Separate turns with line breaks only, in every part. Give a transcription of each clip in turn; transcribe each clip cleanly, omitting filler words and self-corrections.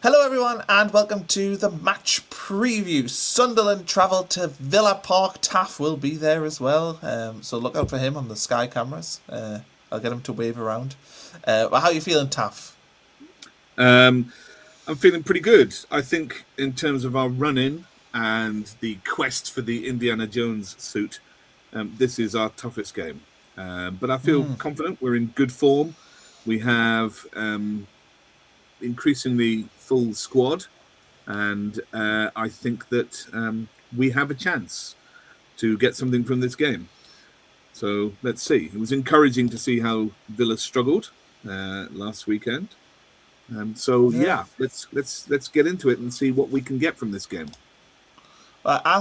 Hello everyone and welcome to the match preview. Sunderland travel to Villa Park. Taff will be there as well, so look out for him on the Sky cameras. I'll get him to wave around. How are you feeling, Taff?
I'm feeling pretty good. I think in terms of our run-in and the quest for the Indiana Jones suit, this is our toughest game. But I feel confident. We're in good form. We have increasingly full squad, and I think that we have a chance to get something from this game. So let's see. It was encouraging to see how Villa struggled last weekend. Let's get into it and see what we can get from this game.
I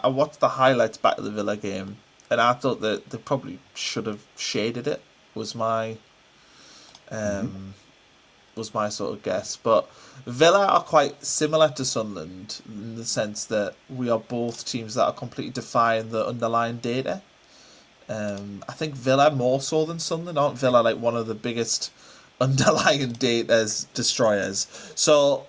watched the highlights back of the Villa game, and I thought that they probably should have shaded it. Was my sort of guess. But Villa are quite similar to Sunderland in the sense that we are both teams that are completely defying the underlying data. I think Villa more so than Sunderland. Aren't Villa like one of the biggest underlying data's destroyers? So,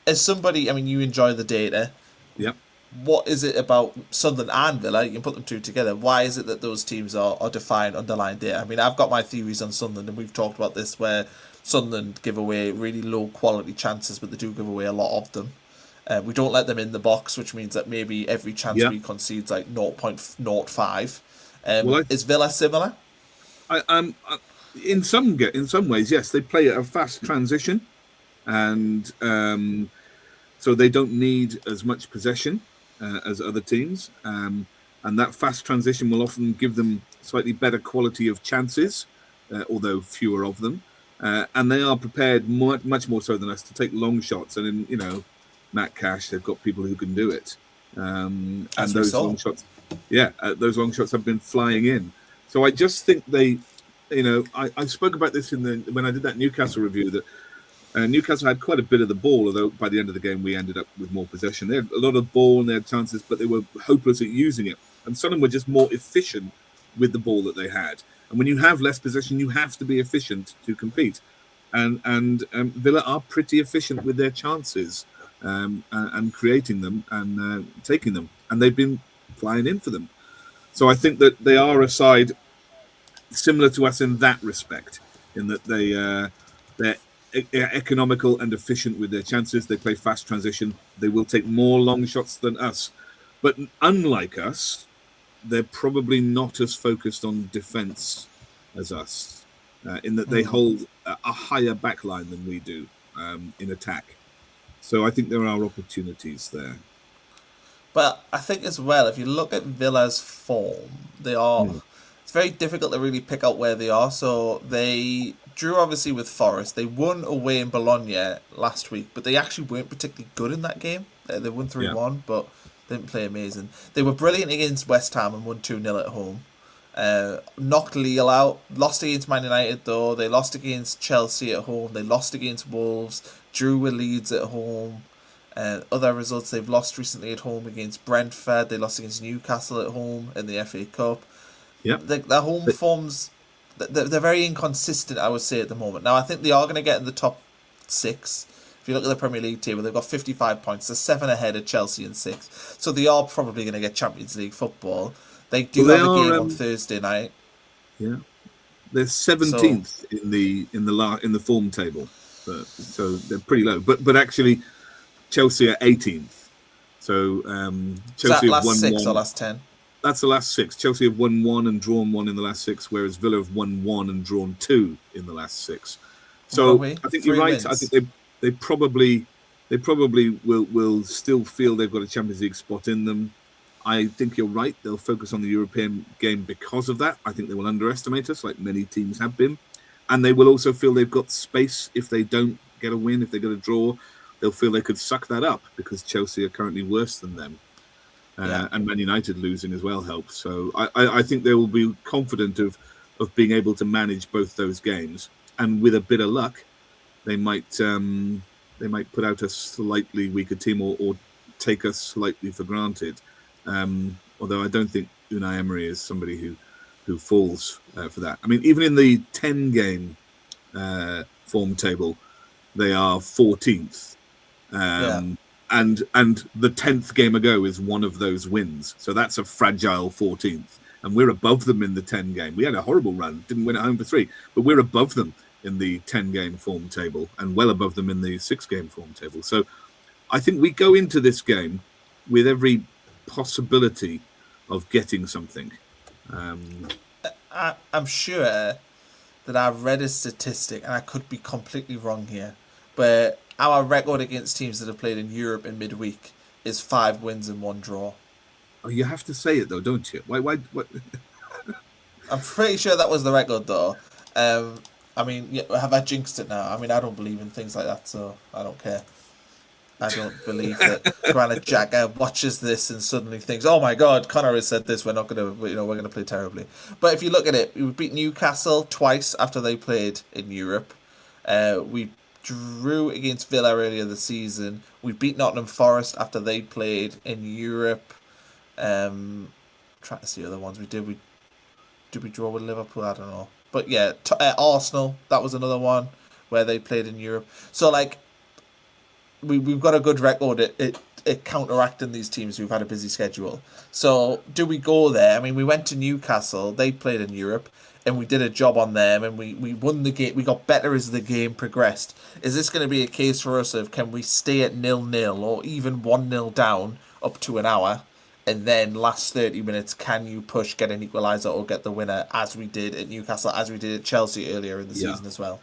as somebody, you enjoy the data.
Yep.
What is it about Sunderland and Villa? You can put them two together. Why is it that those teams are defying underlying data? I've got my theories on Sunderland, and we've talked about this, where Sunderland give away really low quality chances, but they do give away a lot of them. We don't let them in the box, which means that maybe every chance we concede is like 0.05. Is Villa similar?
In some ways, yes. They play a fast transition, and so they don't need as much possession as other teams. And that fast transition will often give them slightly better quality of chances, although fewer of them. And they are prepared much more so than us to take long shots. And in Matt Cash, they've got people who can do it. And those long shots. Those long shots have been flying in. So I just think they, I spoke about this when I did that Newcastle review, that Newcastle had quite a bit of the ball, although by the end of the game we ended up with more possession. They had a lot of ball and they had chances, but they were hopeless at using it. And Sunderland were just more efficient with the ball that they had. And when you have less possession, you have to be efficient to compete. And Villa are pretty efficient with their chances and creating them and taking them. And they've been flying in for them. So I think that they are a side similar to us in that respect, in that they're economical and efficient with their chances. They play fast transition. They will take more long shots than us. But unlike us, they're probably not as focused on defence as us, in that they hold a higher backline than we do in attack. So I think there are opportunities there.
But I think as well, if you look at Villa's form, they are. It's very difficult to really pick out where they are. So they drew obviously with Forest. They won away in Bologna last week, but they actually weren't particularly good in that game. They won 3-1, but didn't play amazing. They were brilliant against West Ham and won 2-0 at home. Knocked Lille out. Lost against Man United though. They lost against Chelsea at home. They lost against Wolves. Drew with Leeds at home. Other results, they've lost recently at home against Brentford. They lost against Newcastle at home in the FA Cup. Their home forms, they're very inconsistent, I would say, at the moment. Now, I think they are going to get in the top 6. If you look at the Premier League table, they've got 55 points. They're 7 ahead of Chelsea and 6. So they are probably going to get Champions League football. They do have a game on Thursday night.
Yeah, they're 17th in the form table, so they're pretty low. But actually, Chelsea are 18th. So Chelsea have won
6 or last 10.
That's the last 6. Chelsea have won 1 and drawn 1 in the last 6, whereas Villa have won 1 and drawn 2 in the last 6. So I think you're right. Wins. I think they probably will still feel they've got a Champions League spot in them. I think you're right. They'll focus on the European game because of that. I think they will underestimate us, like many teams have been. And they will also feel they've got space if they don't get a win, if they get a draw. They'll feel they could suck that up because Chelsea are currently worse than them. And Man United losing as well helps. So I think they will be confident of being able to manage both those games. And with a bit of luck, they might put out a slightly weaker team or take us slightly for granted. Although I don't think Unai Emery is somebody who falls for that. Even in the 10-game form table, they are 14th.
Yeah.
And the 10th game ago is one of those wins. So that's a fragile 14th. And we're above them in the 10 game. We had a horrible run, didn't win at home for 3, but we're above them in the 10 game form table and well above them in the 6 game form table. So I think we go into this game with every possibility of getting something.
I'm sure that I've read a statistic, and I could be completely wrong here, but our record against teams that have played in Europe in midweek is 5 wins and 1 draw.
Oh, you have to say it though, don't you? Why? What?
I'm pretty sure that was the record, though. I mean, yeah, have I jinxed it now? I mean, I don't believe in things like that, so I don't care. I don't believe that Granite Jacker watches this and suddenly thinks, "Oh my God, Connor has said this. We're not gonna, we're gonna play terribly." But if you look at it, we beat Newcastle twice after they played in Europe. We drew against Villa earlier this season. We beat Nottingham Forest after they played in Europe. Trying to see other ones we did. We did we draw with Liverpool? I don't know. But yeah, Arsenal. That was another one where they played in Europe. So like we've got a good record at counteracting these teams who've had a busy schedule. So do we go there? I mean, we went to Newcastle. They played in Europe, and we did a job on them, and we won the game. We got better as the game progressed. Is this going to be a case for us of can we stay at 0-0 or even 1-0 down up to an hour? And then last 30 minutes, can you push, get an equaliser or get the winner as we did at Newcastle, as we did at Chelsea earlier in the
Yeah.
season as well?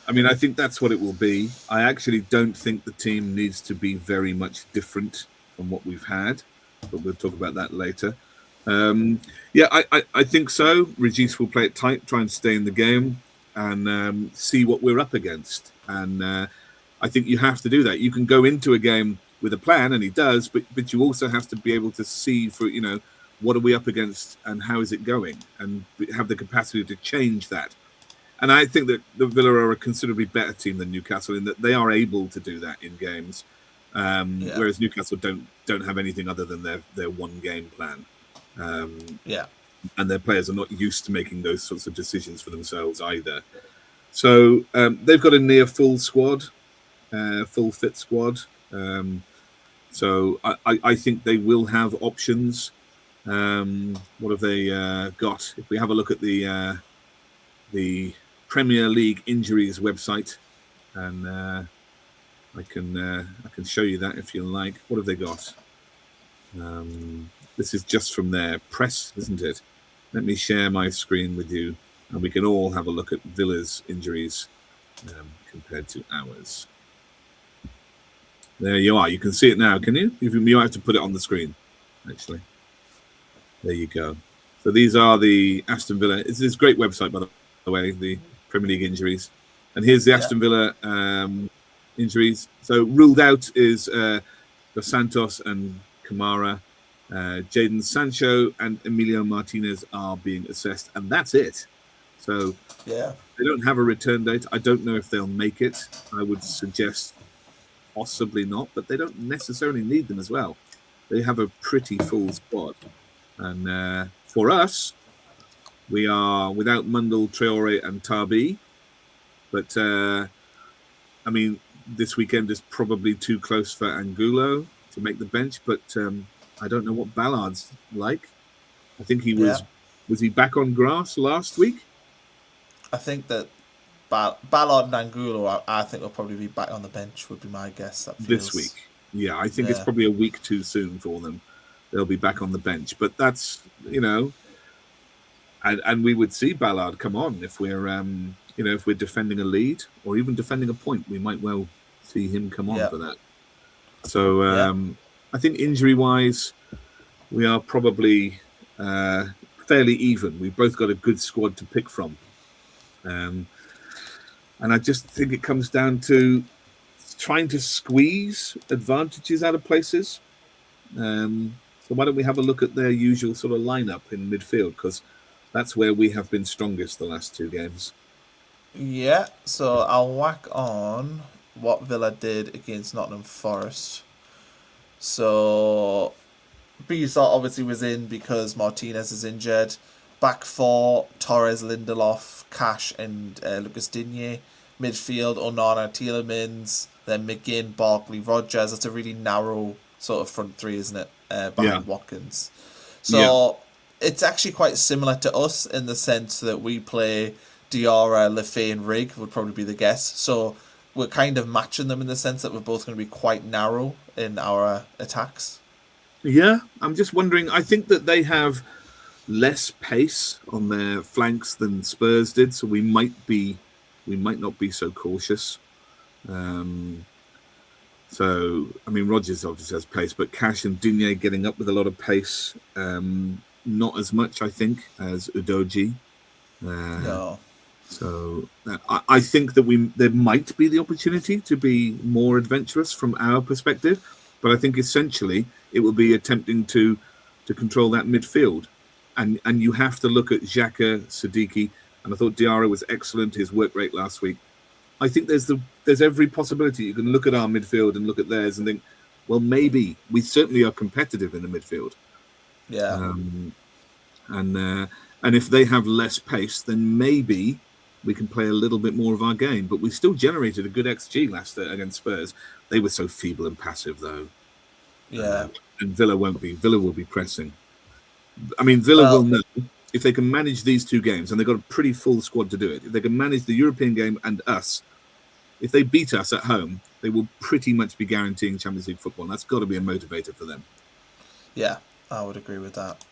I mean, I think that's what it will be. I actually don't think the team needs to be very much different from what we've had, but we'll talk about that later. Yeah, I think so. Regis will play it tight, try and stay in the game, and see what we're up against. And I think you have to do that. You can go into a game with a plan, and he does, but you also have to be able to see for what are we up against and how is it going, and have the capacity to change that. And I think that the Villa are a considerably better team than Newcastle in that they are able to do that in games, whereas Newcastle don't have anything other than their one game plan. And their players are not used to making those sorts of decisions for themselves either. So they've got a near full squad, full fit squad. So I think they will have options. What have they got? If we have a look at the Premier League injuries website, and I can show you that if you like. What have they got? This is just from their press, isn't it? Let me share my screen with you, and we can all have a look at Villa's injuries compared to ours. There you are. You can see it now, can you? You might have to put it on the screen, actually. There you go. So these are the Aston Villa. It's this great website, by the way, the Premier League injuries. And here's the Aston Villa injuries. So ruled out is Dos Santos and Kamara. Jadon Sancho and Emilio Martinez are being assessed, and that's it. So they don't have a return date. I don't know if they'll make it. I would suggest possibly not, but they don't necessarily need them as well. They have a pretty full squad. And for us, we are without Mundle, Traore, and Tarbi. But, I mean, this weekend is probably too close for Angulo to make the bench. But I don't know what Ballard's like. I think he was he back on grass last week?
I think that Ballard and Angulo, I think will probably be back on the bench, would be my guess. That feels...
This week. Yeah, I think it's probably a week too soon for them. They'll be back on the bench. But that's, and we would see Ballard come on if we're, if we're defending a lead or even defending a point. We might well see him come on for that. So I think injury-wise, we are probably fairly even. We've both got a good squad to pick from. And I just think it comes down to trying to squeeze advantages out of places. So why don't we have a look at their usual sort of lineup in midfield? Because that's where we have been strongest the last 2 games.
Yeah, so I'll whack on what Villa did against Nottingham Forest. So Beesart obviously was in because Martinez is injured. Back 4, Torres, Lindelof, Cash, and Lucas Digne. midfield, Onana, Tielemans, then McGinn, Barkley, Rogers. That's a really narrow sort of front three, isn't it?
Yeah,
Behind Watkins.
yeah,
So it's actually quite similar to us in the sense that we play Diarra, Lefay, and Rig would probably be the guess. So we're kind of matching them in the sense that we're both going to be quite narrow in our attacks.
yeah. I'm just wondering. I think that they have less pace on their flanks than Spurs did, so we might not be so cautious. Um, so I mean, Rogers obviously has pace, but Cash and Digne getting up with a lot of pace, not as much I think as Udoji. Uh,
No.
I think that we there might be the opportunity to be more adventurous from our perspective, but I think essentially it will be attempting to control that midfield, and you have to look at Xhaka, Siddiqui, and I thought Diarra was excellent. His work rate last week. I think there's every possibility you can look at our midfield and look at theirs and think, well, maybe we certainly are competitive in the midfield.
Yeah.
Um, and and if they have less pace, then maybe we can play a little bit more of our game. But we still generated a good XG last against Spurs. They were so feeble and passive, though.
Yeah.
And Villa won't be. Villa will be pressing. I mean, Villa will
Well,
know if they can manage these two games, and they've got a pretty full squad to do it. If they can manage the European game and us, if they beat us at home, they will pretty much be guaranteeing Champions League football. And that's got to be a motivator for them.
yeah, I would agree with that.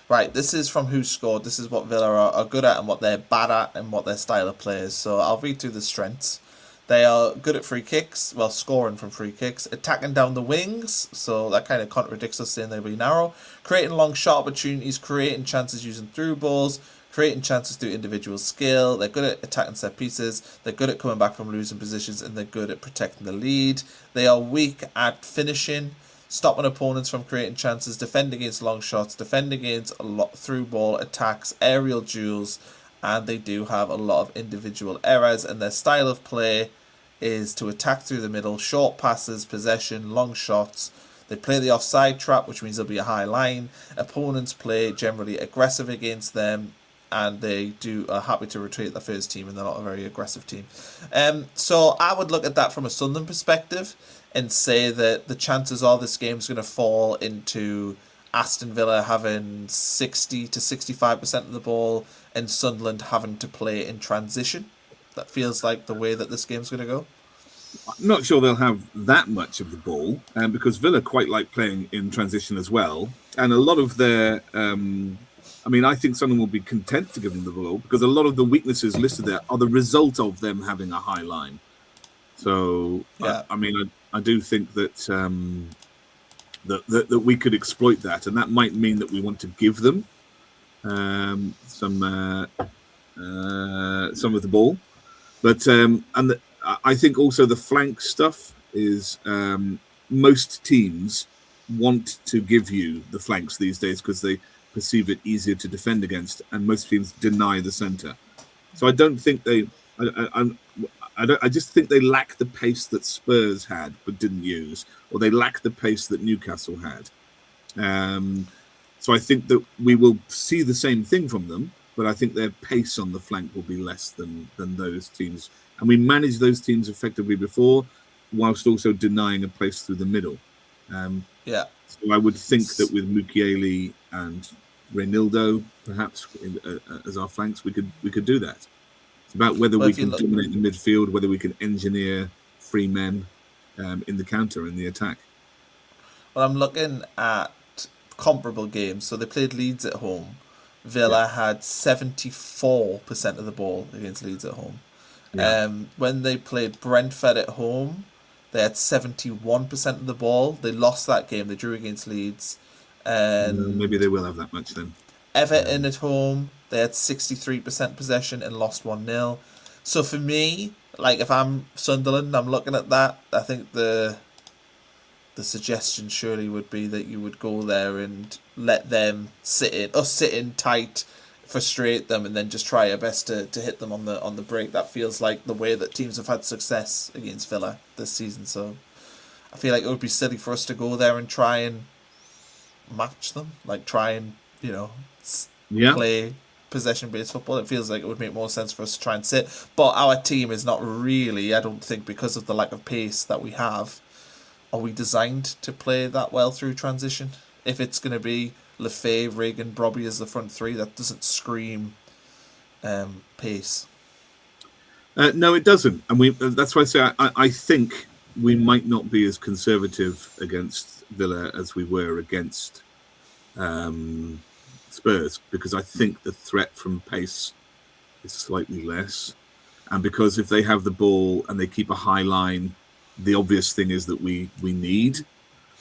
Right, this is from Who Scored. This is what Villa are good at and what they're bad at and what their style of play is. So I'll read through the strengths. They are good at free kicks, well, scoring from free kicks, attacking down the wings, so that kind of contradicts us saying they'll be narrow, creating long shot opportunities, creating chances using through balls, creating chances through individual skill. They're good at attacking set pieces, they're good at coming back from losing positions, and they're good at protecting the lead. They are weak at finishing, stopping opponents from creating chances, defend against long shots, defend against a lot through ball attacks, aerial duels, and they do have a lot of individual errors. And their style of play is to attack through the middle, short passes, possession, long shots. They play the offside trap, which means there'll be a high line. Opponents play generally aggressive against them, and they do are happy to retreat the first team, and they're not a very aggressive team. So I would look at that from a Sunderland perspective and say that the chances are this game's going to fall into Aston Villa having 60 to 65% of the ball and Sunderland having to play in transition. That feels like the way that this game's going to go.
I'm not sure they'll have that much of the ball, because Villa quite like playing in transition as well. And a lot of their, I mean, I think someone will be content to give them the ball because a lot of the weaknesses listed there are the result of them having a high line. So,
Yeah.
I mean, I do think that, that we could exploit that, and that might mean that we want to give them some of the ball. But I think also the flank stuff is most teams want to give you the flanks these days because they perceive it easier to defend against, and most teams deny the centre. So I don't think they. I just think they lack the pace that Spurs had but didn't use, or they lack the pace that Newcastle had. Um, so I think that we will see the same thing from them, but I think their pace on the flank will be less than those teams. And we managed those teams effectively before, whilst also denying a place through the middle. Um,
Yeah.
so I would think that with Mukiele and Reinildo, perhaps as our flanks, we could do that. It's about whether
Well,
we
if you
can
look,
dominate the midfield, whether we can engineer free men in the counter in the attack.
well, I'm looking at comparable games. So they played Leeds at home.
Yeah,
Villa had 74% of the ball against Leeds at home.
yeah.
When they played Brentford at home, they had 71% of the ball. They lost that game. They drew against Leeds.
Maybe
And
they will have that much then.
Everton at home, they had 63% possession and lost 1-0. So for me, like if I'm Sunderland, I'm looking at that. I think the suggestion surely would be that you would go there and let them sit in tight, frustrate them, and then just try your best to hit them on the break. That feels like the way that teams have had success against Villa this season. So I feel like it would be silly for us to go there and try and match them, like try and
Yeah,
play possession-based football. It feels like it would make more sense for us to try and sit. But our team is not really, I don't think, because of the lack of pace that we have, are we designed to play that well through transition? If it's going to be Lefebvre, Reagan, Brobby as the front three, that doesn't scream pace.
No, it doesn't, and that's why I say I think we might not be as conservative against Villa as we were against Spurs, because I think the threat from pace is slightly less, and because if they have the ball and they keep a high line, the obvious thing is that we need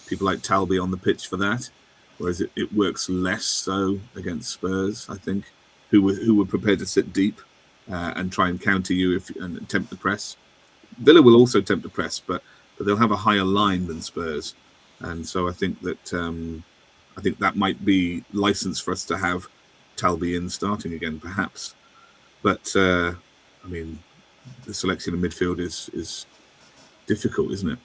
people like Talby on the pitch for that, whereas it works less so against Spurs, I think, who were prepared to sit deep and try and counter you and attempt the press. Villa will also attempt the press, but they'll have a higher line than Spurs, and so I think that might be license for us to have Talby in starting again, perhaps. But I mean, the selection in midfield is difficult, isn't it?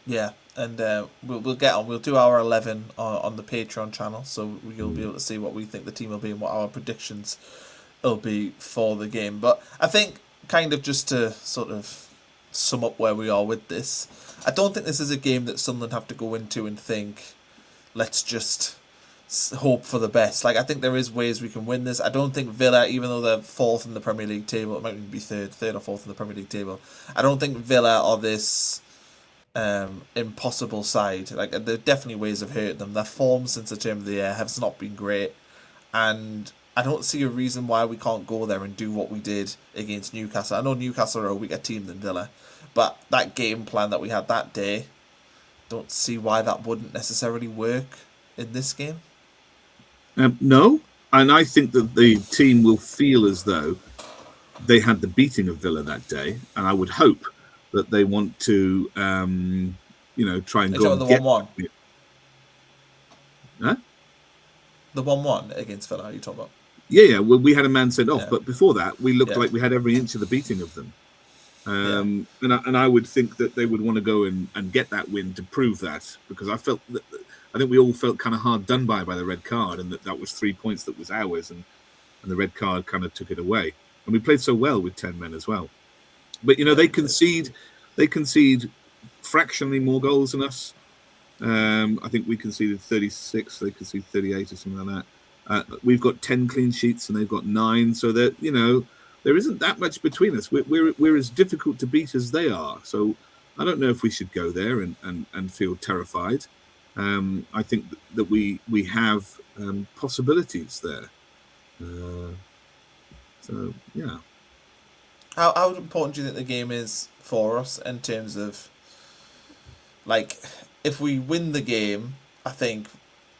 Yeah, and we'll get on. We'll do our 11 on the Patreon channel, so you'll be able to see what we think the team will be and what our predictions will be for the game. But I think, kind of just to sort of sum up where we are with this, I don't think this is a game that Sunderland have to go into and think, let's just hope for the best. Like, I think there is ways we can win this. I don't think Villa, even though they're fourth in the Premier League table, it might even be third or fourth in the Premier League table, I don't think Villa are this impossible side. Like, there are definitely ways of hurting them. Their form since the turn of the year has not been great, and I don't see a reason why we can't go there and do what we did against Newcastle. I know Newcastle are a weaker team than Villa, but that game plan that we had that day, don't see why that wouldn't necessarily work in this game.
No, and I think that the team will feel as though they had the beating of Villa that day, and I would hope that they want to, try and go and
the
get
1-1.
Huh?
The 1-1 against Villa, are you talking about?
Yeah. Well, we had a man sent off, but before that, we looked
Yeah.
like we had every inch of the beating of them. And I would think that they would want to go and get that win to prove that, because I think we all felt kind of hard done by the red card, and that was 3 points that was ours, and the red card kind of took it away. And we played so well with 10 men as well. But they concede fractionally more goals than us. I think we conceded 36, they conceded 38 or something like that. We've got 10 clean sheets and they've got 9, so that there isn't that much between us. We're as difficult to beat as they are. So I don't know if we should go there and feel terrified. I think that we have possibilities there. So yeah.
How important do you think the game is for us in terms of, like, if we win the game, I think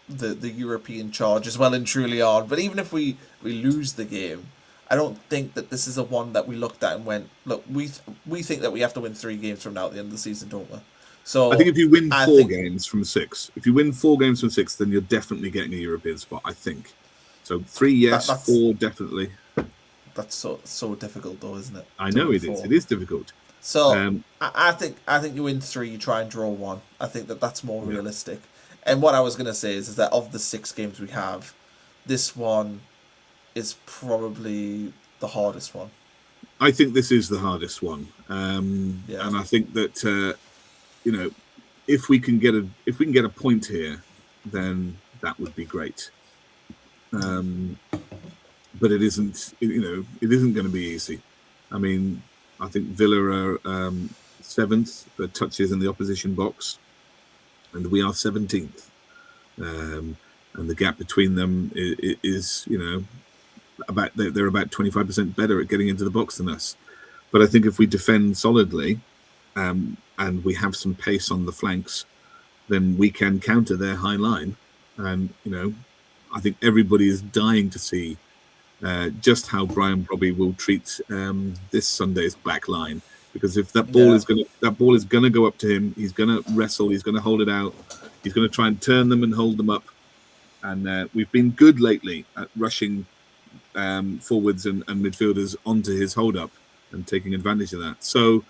the European charge is well and truly on. But even if we lose the game, I don't think that this is a one that we looked at and went, look, we think that we have to win 3 games from now at the end of the season, don't we? So
I think if you win 4 games from 6, then you're definitely getting a European spot, I think. So 3, yes, 4, definitely.
That's so difficult, though, isn't it?
I know it is. It is difficult.
So I think you win 3, you try and draw 1. I think that's more realistic. And what I was going to say is that of the 6 games we have, this one is probably the hardest one.
I think this is the hardest one, and I think that if we can get a point here, then that would be great. But it isn't. It isn't going to be easy. I mean, I think Villa are 7th for touches in the opposition box, and we are 17th. And the gap between them is they're about 25% better at getting into the box than us. But I think if we defend solidly, and we have some pace on the flanks, then we can counter their high line. And I think everybody is dying to see just how Brian Brobby will treat this Sunday's back line, because if that ball is going to go up to him, he's going to wrestle, he's going to hold it out, he's going to try and turn them and hold them up. And we've been good lately at rushing forwards and midfielders onto his hold up and taking advantage of that. So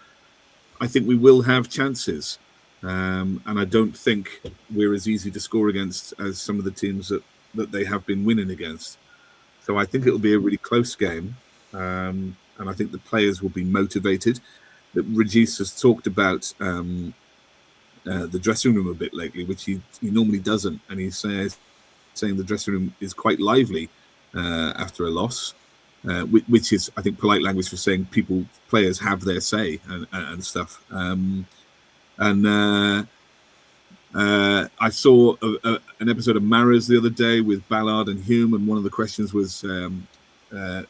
I think we will have chances, and I don't think we're as easy to score against as some of the teams that they have been winning against. So I think it'll be a really close game, and I think the players will be motivated. That Regis has talked about the dressing room a bit lately, which he normally doesn't, and he says saying the dressing room is quite lively after a loss, which is, I think, polite language for saying players have their say and stuff. And I saw an episode of Maras the other day with Ballard and Hume, and one of the questions was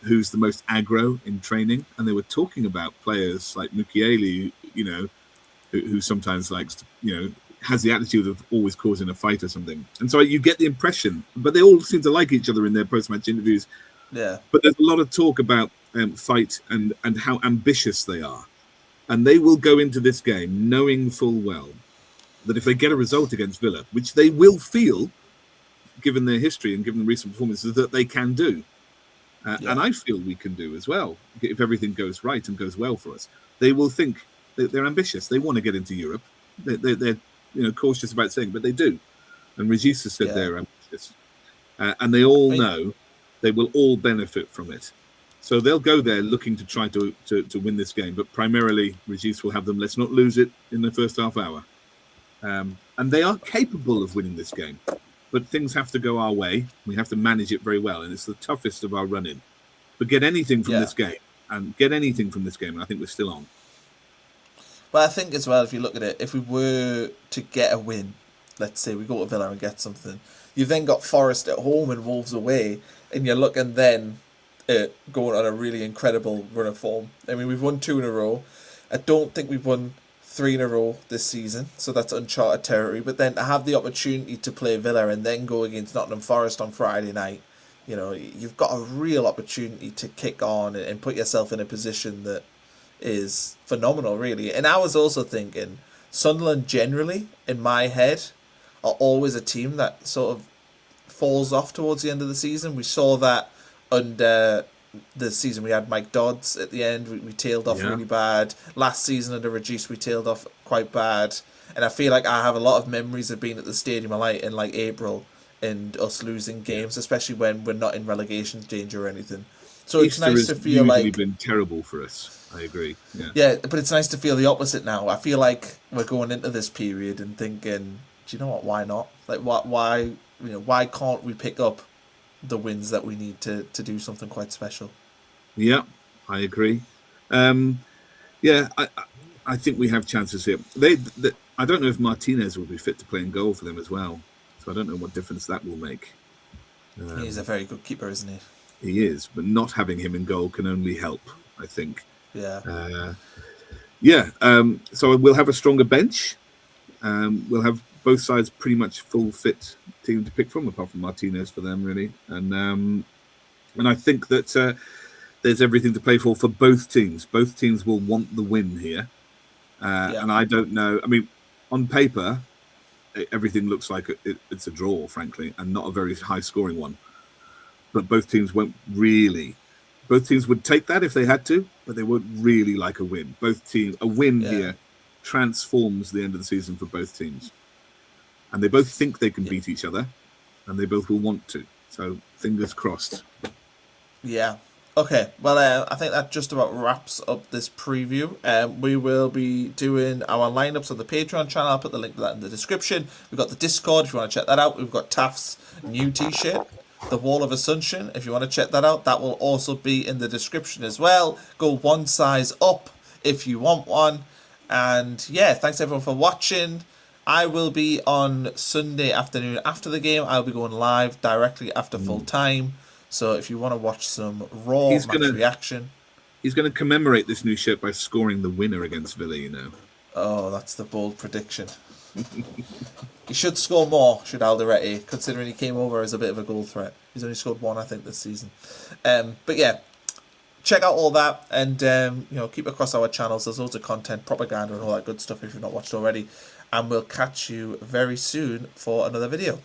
who's the most aggro in training, and they were talking about players like Mukiele, who sometimes likes to, has the attitude of always causing a fight or something. And so you get the impression, but they all seem to like each other in their post-match interviews.
Yeah.
But there's a lot of talk about fight and how ambitious they are. And they will go into this game knowing full well that if they get a result against Villa, which they will feel, given their history and given the recent performances, that they can do. And I feel we can do as well, if everything goes right and goes well for us. They will think that they're ambitious. They want to get into Europe. They're cautious about saying, but they do. And Regis has said they're ambitious. And they all know they will all benefit from it. So they'll go there looking to try to win this game. But primarily, Regis will have them, let's not lose it in the first half hour. And they are capable of winning this game. But things have to go our way. We have to manage it very well. And it's the toughest of our run-in. But get anything from this game. And I think we're still on.
But I think as well, if you look at it, if we were to get a win, let's say we go to Villa and get something, you've then got Forest at home and Wolves away, and you're looking then at going on a really incredible run of form. I mean, we've won 2 in a row. I don't think we've won 3 in a row this season, so that's uncharted territory. But then to have the opportunity to play Villa and then go against Nottingham Forest on Friday night, you've got a real opportunity to kick on and put yourself in a position that is phenomenal, really. And I was also thinking Sunderland generally, in my head, are always a team that sort of falls off towards the end of the season. We saw that under the season we had Mike Dodds at the end. We tailed off really bad. Last season under Regis, we tailed off quite bad. And I feel like I have a lot of memories of being at the Stadium of Light in like April and us losing games, especially when we're not in relegation danger or anything. So it's nice to feel like
it's been terrible for us. I agree.
Yeah, but it's nice to feel the opposite now. I feel like we're going into this period and thinking, do you know what? Why not? Like, why can't we pick up the wins that we need to do something quite special?
Yeah, I agree. I think we have chances here. I don't know if Martinez will be fit to play in goal for them as well. So I don't know what difference that will make.
He's a very good keeper, isn't he?
He is, but not having him in goal can only help, I think. So we'll have a stronger bench. We'll have both sides pretty much full fit team to pick from, apart from Martinez for them, really. And I think that there's everything to play for both teams. Both teams will want the win here. And I don't know. I mean, on paper, everything looks like it's a draw, frankly, and not a very high-scoring one. But both teams won't really. Both teams would take that if they had to, but they won't really like a win. A win here transforms the end of the season for both teams. And they both think they can beat each other, and they both will want to. So, fingers crossed.
Yeah. Okay, well, I think that just about wraps up this preview. We will be doing our lineups on the Patreon channel. I'll put the link to that in the description. We've got the Discord if you want to check that out. We've got Taft's new t-shirt, The Wall of Assumption, if you want to check that out. That will also be in the description as well. Go one size up if you want one. And yeah, thanks everyone for watching. I will be on Sunday afternoon after the game. I'll be going live directly after full time. So if you want to watch some raw reaction.
He's going to commemorate this new shirt by scoring the winner against Villa,
Oh, that's the bold prediction. He should score more, should Alderete, considering he came over as a bit of a goal threat. He's only scored 1, I think, this season. But yeah, check out all that and keep across our channels. There's loads of content, propaganda and all that good stuff if you've not watched already. And we'll catch you very soon for another video.